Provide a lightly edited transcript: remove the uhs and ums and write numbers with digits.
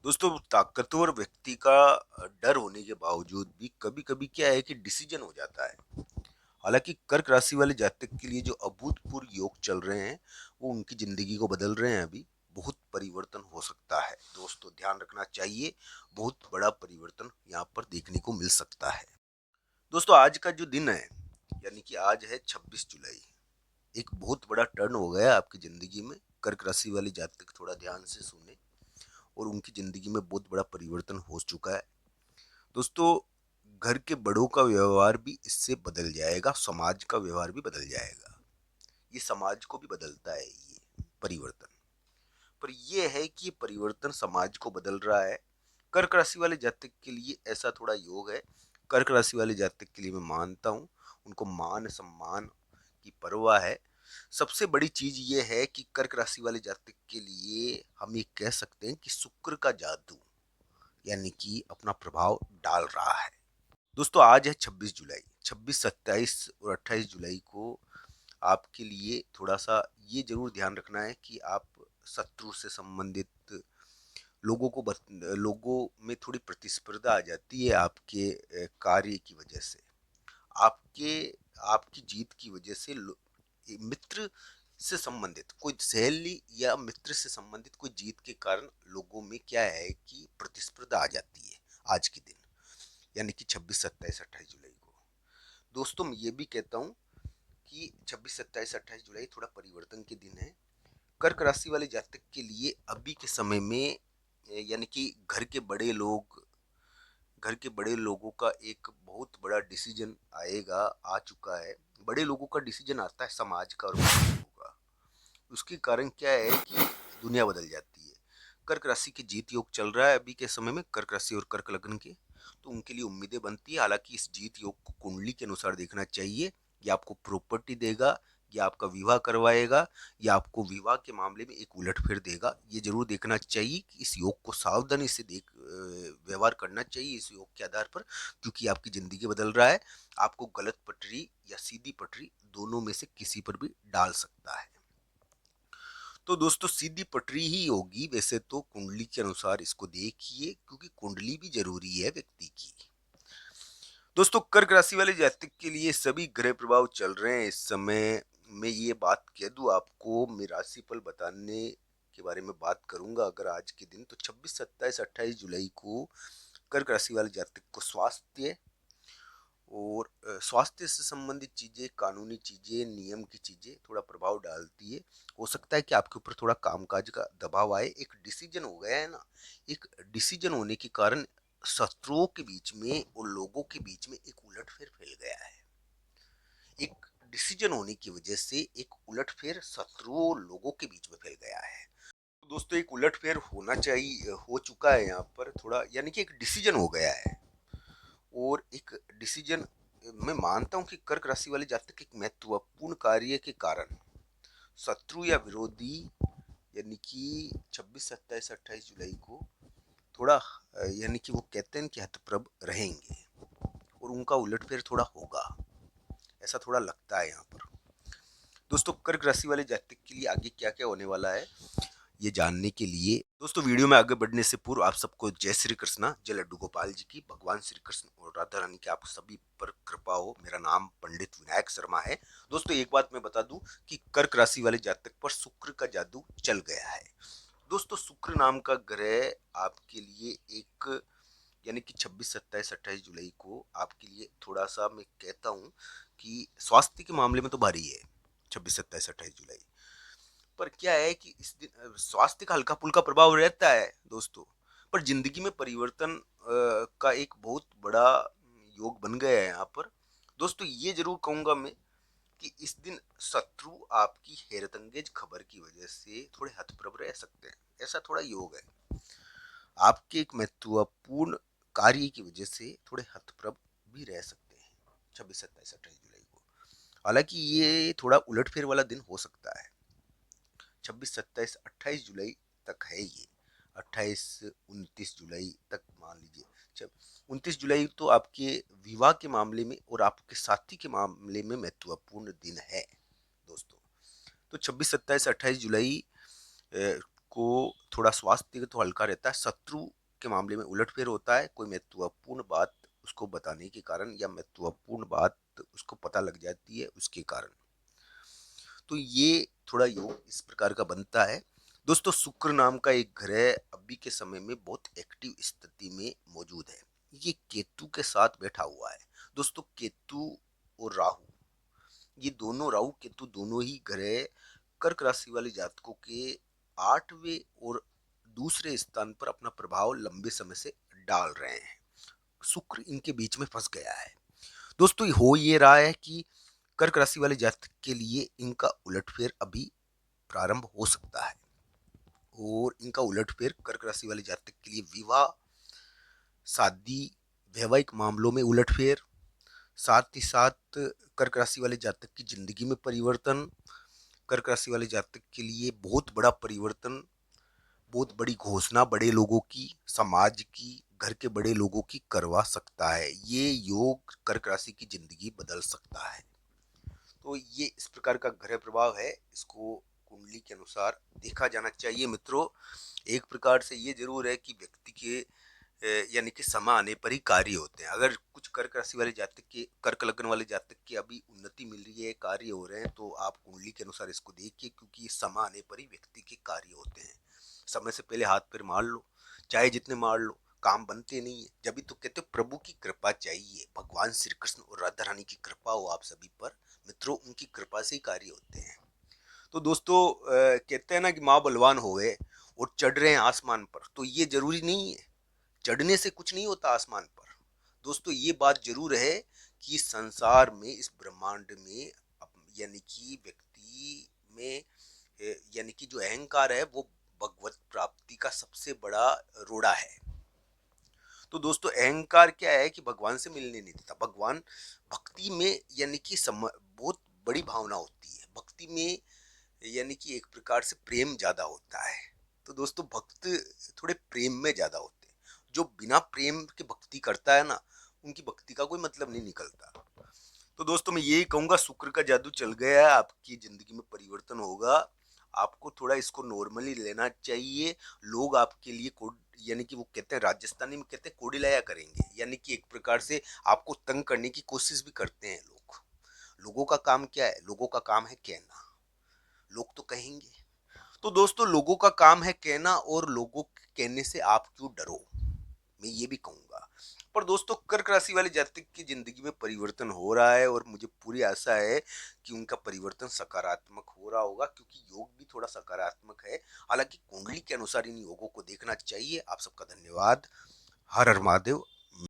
दोस्तों, ताकतवर व्यक्ति का डर होने के बावजूद भी कभी-कभी क्या है कि डिसीजन हो जाता है। हालाँकि कर्क राशि वाले जातक के लिए जो अभूतपूर्व योग चल रहे हैं, वो उनकी ज़िंदगी को बदल रहे हैं अभी। बहुत परिवर्तन हो सकता है। दोस्तों ध्यान रखना चाहिए, बहुत बड़ा परिवर्तन यहाँ पर देखने को मिल सकता है। दोस्तों आज का जो दिन है, यानी कि आज है 26 जुलाई। एक बहुत बड़ा टर्न हो गया है आपकी ज़िंदगी में। कर्क राशि वाले जातक थोड़ा ध्यान से सुने और उनकी ज़िंदगी में बहुत बड़ा परिवर्तन हो चुका है। दोस्तों, घर के बड़ों का व्यवहार भी इससे बदल जाएगा, समाज का व्यवहार भी बदल जाएगा। ये समाज को भी बदलता है ये परिवर्तन। पर ये है कि ये परिवर्तन समाज को बदल रहा है। कर्क राशि वाले जातक के लिए ऐसा थोड़ा योग है। कर्क राशि वाले जातक के लिए मैं मानता हूँ, उनको मान सम्मान की परवाह है। सबसे बड़ी चीज ये है कि कर्क राशि वाले जातक के लिए हम ये कह सकते हैं कि शुक्र का जादू यानी कि अपना प्रभाव डाल रहा है। दोस्तों आज है 26 जुलाई। 26, 27 और 28 जुलाई को आपके लिए थोड़ा सा ये जरूर ध्यान रखना है कि आप शत्रु से संबंधित लोगों में थोड़ी प्रतिस्पर्धा आ जाती है आपके कार्य की वजह से। आपके आपकी जीत की वजह से मित्र से संबंधित कोई सहेली या मित्र से संबंधित कोई जीत के कारण लोगों में क्या है कि प्रतिस्पर्धा आ जाती है आज के दिन, यानी कि 26, 27, 28 जुलाई को। दोस्तों मैं ये भी कहता हूँ कि 26, 27, 28 जुलाई थोड़ा परिवर्तन के दिन है। कर्क राशि वाले जातक के लिए अभी के समय में यानी कि घर के बड़े लोगों का एक बहुत बड़ा डिसीजन आएगा, आ चुका है। बड़े लोगों का डिसीजन आता है समाज का और बड़े लोगों का। उसके कारण क्या है कि दुनिया बदल जाती है। कर्क राशि की जीत योग चल रहा है अभी के समय में, कर्क राशि और कर्क लग्न के। तो उनके लिए उम्मीदें बनती है। हालांकि इस जीत योग को कुंडली के अनुसार देखना चाहिए। ये आपको प्रॉपर्टी देगा, या आपका विवाह करवाएगा, या आपको विवाह के मामले में एक उलटफेर देगा। ये जरूर देखना चाहिए कि इस योग को सावधानी से व्यवहार करना चाहिए इस योग के आधार पर, क्योंकि आपकी जिंदगी बदल रहा है। आपको गलत पटरी या सीधी पटरी दोनों में से किसी पर भी डाल सकता है। तो दोस्तों सीधी पटरी ही होगी वैसे तो कुंडली के अनुसार, इसको देखिए क्योंकि कुंडली भी जरूरी है व्यक्ति की। दोस्तों कर्क राशि वाले जातक के लिए सभी ग्रह प्रभाव चल रहे हैं इस समय। मैं ये बात कह दूं आपको, मैं राशिफल बताने के बारे में बात करूंगा अगर आज के दिन, तो 26, 27, 28 जुलाई को कर्क राशि वाले जातक को स्वास्थ्य और स्वास्थ्य से संबंधित चीजें, कानूनी चीजें, नियम की चीजें थोड़ा प्रभाव डालती है। हो सकता है कि आपके ऊपर थोड़ा कामकाज का दबाव आए। एक डिसीजन हो गया है ना, एक डिसीजन होने के कारण शत्रुओं के बीच में और लोगों के बीच में एक उलटफेर फैल गया है। एक डिसीजन होने की वजह से एक उलटफेर शत्रुओं और लोगों के बीच में फैल गया है। तो दोस्तों एक उलटफेर होना चाहिए, हो चुका है यहाँ पर थोड़ा, यानी कि एक डिसीजन हो गया है। और एक डिसीजन मैं मानता हूँ कि कर्क राशि वाले जातक एक महत्वपूर्ण कार्य के कारण शत्रु या विरोधी, यानी कि 26, 27, 28 जुलाई को थोड़ा यानी कि वो कहते हैं कि हतप्रभ रहेंगे और उनका उलटफेर थोड़ा होगा, ऐसा थोड़ा लगता है यहाँ पर। दोस्तों कर्क राशि वाले जातक के लिए आगे क्या क्या होने वाला है ये जानने के लिए दोस्तों वीडियो में आगे बढ़ने से पूर्व आप सबको जय श्री कृष्णा, जय लड्डू गोपाल जी की, भगवान श्री कृष्ण और राधा रानी की आप सभी पर कृपा हो। मेरा नाम पंडित विनायक शर्मा है। दोस्तों एक बात मैं बता दूं कि कर्क राशि वाले जातक पर शुक्र का जादू चल गया है। दोस्तों शुक्र नाम का ग्रह आपके लिए एक, यानी कि 26, 27, 28 जुलाई को आपके लिए थोड़ा सा मैं कहता हूँ कि स्वास्थ्य के मामले में तो भारी है। 26, 27, 28 जुलाई पर क्या है कि इस दिन स्वास्थ्य का हल्का फुल्का प्रभाव रहता है दोस्तों, पर जिंदगी में परिवर्तन का एक बहुत बड़ा योग बन गया है यहाँ पर। दोस्तों ये जरूर कहूंगा मैं कि इस दिन शत्रु आपकी हैरतअंगेज खबर की वजह से थोड़े हतप्रभ रह सकते हैं, ऐसा थोड़ा योग है। आपके एक महत्वपूर्ण कार्य की वजह से थोड़े हतप्रभ भी रह सकते हैं 26, 27, 28 जुलाई को। हालांकि ये थोड़ा उलटफेर वाला दिन हो सकता है। 26, 27, 28 जुलाई तक है ये। 28, 29 जुलाई तक मान लीजिए। जब 29 जुलाई तो आपके विवाह के मामले में और आपके साथी के मामले में महत्वपूर्ण दिन है दोस्तों। तो 26, 27, 28 जुलाई को थोड़ा स्वास्थ्य तो हल्का रहता है, शत्रु के मामले में उलटफेर होता है, कोई महत्वपूर्ण बात उसको बताने के कारण या महत्वपूर्ण बात उसको पता लग जाती है उसके कारण। तो ये थोड़ा योग इस प्रकार का बनता है। दोस्तों, शुक्र नाम का एक ग्रह अभी के समय में बहुत एक्टिव स्थिति में मौजूद है। ये केतु के साथ बैठा हुआ है। दोस्तों, केतु और राहु, ये दोनों राहु केतु दोनों ही ग्रह कर्क राशि वाले जातकों के 8वें और दूसरे स्थान पर अपना प्रभाव लंबे समय से डाल रहे हैं। शुक्र इनके बीच में फंस गया है। दोस्तों, हो ये रहा है कि कर्क राशि वाले जातक के लिए इनका उलटफेर अभी प्रारंभ हो सकता है, और इनका उलटफेर कर्क राशि वाले जातक के लिए विवाह, शादी, वैवाहिक मामलों में उलटफेर, साथ ही साथ कर्क राशि वाले जातक की जिंदगी में परिवर्तन, कर्क राशि वाले जातक के लिए बहुत बड़ा परिवर्तन, बहुत बड़ी घोषणा बड़े लोगों की, समाज की, घर के बड़े लोगों की करवा सकता है। ये योग कर्क राशि की जिंदगी बदल सकता है। तो ये इस प्रकार का ग्रह प्रभाव है, इसको कुंडली के अनुसार देखा जाना चाहिए मित्रों। एक प्रकार से ये जरूर है कि व्यक्ति के यानी कि समय आने पर ही कार्य होते हैं। अगर कुछ कर्क राशि वाले जातक के, कर्क लग्न वाले जातक की अभी उन्नति मिल रही है, कार्य हो रहे हैं, तो आप कुंडली के अनुसार इसको देखिए, क्योंकि समय आने पर ही व्यक्ति के कार्य होते हैं। समय से पहले हाथ पैर मार लो, चाहे जितने मार लो, काम बनते नहीं है। जब भी तो कहते प्रभु की कृपा चाहिए, भगवान श्री कृष्ण और राधा रानी की कृपा हो आप सभी पर मित्रों, उनकी कृपा से ही कार्य होते हैं। तो दोस्तों, कहते हैं ना कि माँ बलवान हो गए और चढ़ रहे हैं आसमान पर, तो ये जरूरी नहीं है। चढ़ने से कुछ नहीं होता आसमान पर। दोस्तों, ये बात जरूर है कि रोड में, इस ब्रह्मांड में यानी कि व्यक्ति में यानी कि जो अहंकार है वो भगवत प्राप्ति का सबसे बड़ा रोड़ा है। तो दोस्तों, अहंकार क्या है कि भगवान से मिलने नहीं देता। भगवान भक्ति में यानी कि बहुत बड़ी भावना होती है भक्ति में, यानी कि एक प्रकार से प्रेम ज्यादा होता है। तो दोस्तों, भक्त थोड़े प्रेम में ज्यादा होते हैं। जो बिना प्रेम के भक्ति करता है ना, उनकी भक्ति का कोई मतलब नहीं निकलता। तो दोस्तों, मैं यही कहूंगा, शुक्र का जादू चल गया है, आपकी जिंदगी में परिवर्तन होगा। आपको थोड़ा इसको नॉर्मली लेना चाहिए। लोग आपके लिए यानी कि वो कहते हैं, राजस्थानी में कहते हैं कोड़ी लाया करेंगे, यानी कि एक प्रकार से आपको तंग करने की कोशिश भी करते हैं लोग। लोगों का काम क्या है? लोगों का काम है कहना, लोग तो कहेंगे। तो दोस्तों, लोगों का काम है कहना, और लोगों के कहने से आप क्यों डरो, मैं ये भी कहूंगा। पर दोस्तों, कर्क राशि वाले जातक की जिंदगी में परिवर्तन हो रहा है, और मुझे पूरी आशा है कि उनका परिवर्तन सकारात्मक हो रहा होगा, क्योंकि योग भी थोड़ा सकारात्मक है। हालांकि कुंडली के अनुसार इन योगों को देखना चाहिए। आप सबका धन्यवाद। हर हर महादेव।